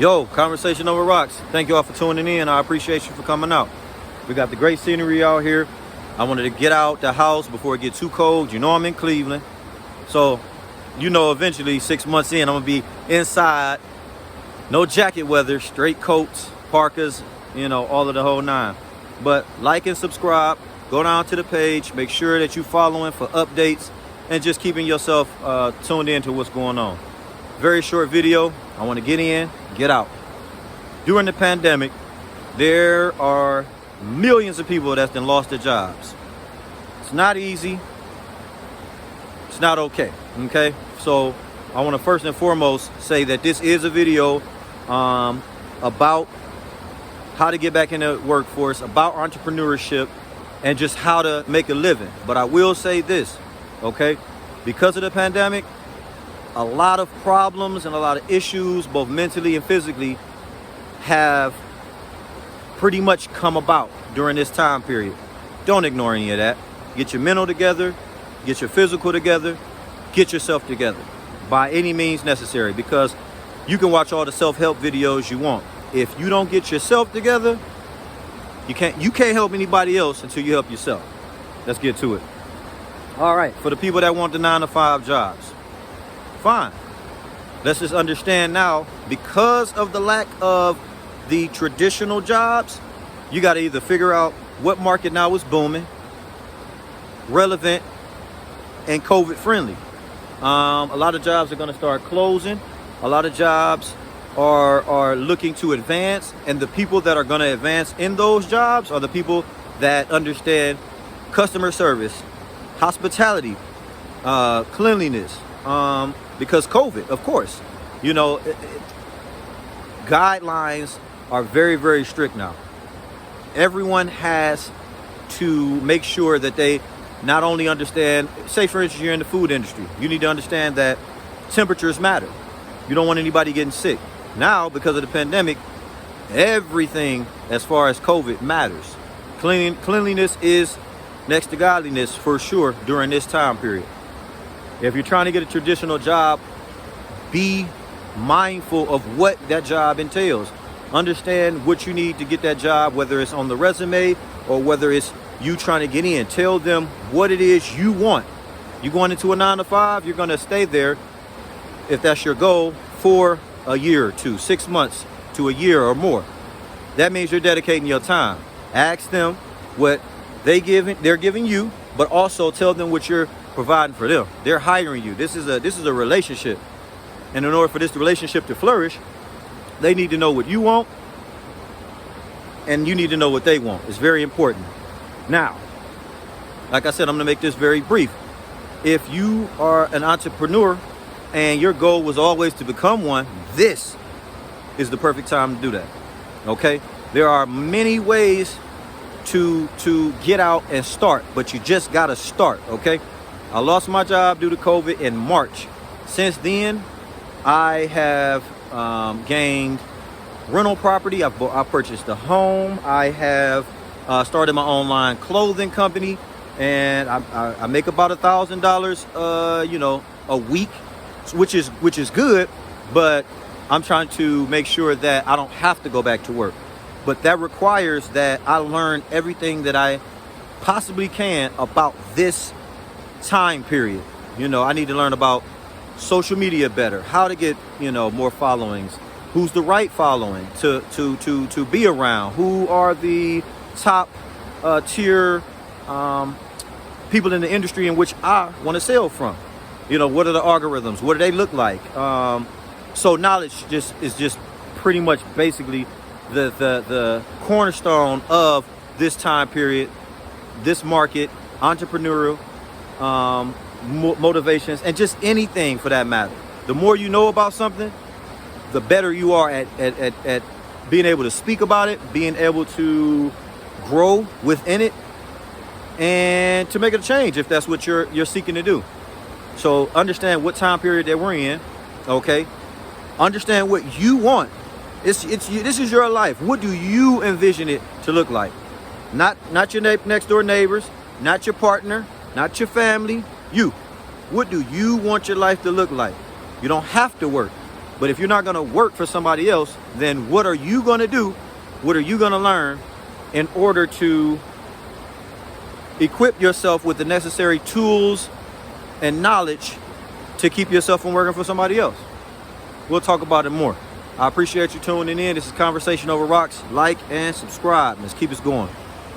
Yo, Conversation Over Rocks. Thank you all for tuning in. I appreciate you for coming out. We got the great scenery out here. I wanted to get out the house before it gets too cold. You know I'm in Cleveland. So, eventually 6 months in, I'm going to be inside. No jacket weather, straight coats, parkas, all of the whole nine. But like and subscribe. Go down to the page. Make sure that you're following for updates and just keeping yourself tuned in to what's going on. Very short video. I want to get in, get out. During the pandemic, there are millions of people that's been lost their jobs. It's not easy. It's not okay. So I want to first and foremost say that this is a video about how to get back in the workforce, about entrepreneurship, and just how to make a living. But I will say this, because of the pandemic, a lot of problems and a lot of issues, both mentally and physically, have pretty much come about during this time period. Don't ignore any of that. Get your mental together, get your physical together, get yourself together by any means necessary, because you can watch all the self-help videos you want. If you don't get yourself together, you can't help anybody else until you help yourself. Let's get to it. All right, for the people that want the 9-to-5 jobs, fine. Let's just understand now, because of the lack of the traditional jobs, you got to either figure out what market now is booming, relevant, and COVID friendly. A lot of jobs are going to start closing. A lot of jobs are looking to advance, and the people that are going to advance in those jobs are the people that understand customer service, hospitality, cleanliness, because COVID, of course, guidelines are very, very strict now. Everyone has to make sure that they not only understand, say for instance, you're in the food industry, you need to understand that temperatures matter. You don't want anybody getting sick. Now, because of the pandemic, everything as far as COVID matters. Cleanliness is next to godliness for sure during this time period. If you're trying to get a traditional job, be mindful of what that job entails. Understand what you need to get that job, whether it's on the resume or whether it's you trying to get in. Tell them what it is you want. You're going into a 9-to-5, you're going to stay there, if that's your goal, for a year or two, 6 months to a year or more. That means you're dedicating your time. Ask them what they're giving you, but also tell them what you're providing for them. They're hiring you. This is a relationship. And in order for this relationship to flourish, they need to know what you want, and you need to know what they want. It's very important. Now, like I said, I'm going to make this very brief. If you are an entrepreneur and your goal was always to become one, this is the perfect time to do that. There are many ways to get out and start, but you just got to start. I lost my job due to COVID in March. Since then, I have gained rental property. I purchased a home. I have started my online clothing company, and I make about $1,000 a week, which is good, but I'm trying to make sure that I don't have to go back to work. But that requires that I learn everything that I possibly can about this time period. I need to learn about social media better, how to get more followings, who's the right following to be around, who are the top tier people in the industry in which I want to sell from. What are the algorithms? What do they look like? So knowledge is just pretty much basically the cornerstone of this time period, this market, entrepreneurial motivations, and just anything for that matter. The more you know about something, the better you are at being able to speak about it, being able to grow within it, and to make a change if that's what you're seeking to do. So understand what time period that we're in. Understand what you want. This is your life. What do you envision it to look like? Not your next door neighbors, not your partner, not your family. You. What do you want your life to look like? You don't have to work. But if you're not going to work for somebody else, then what are you going to do? What are you going to learn in order to equip yourself with the necessary tools and knowledge to keep yourself from working for somebody else? We'll talk about it more. I appreciate you tuning in. This is Conversation Over Rocks. Like and subscribe. Let's keep us going.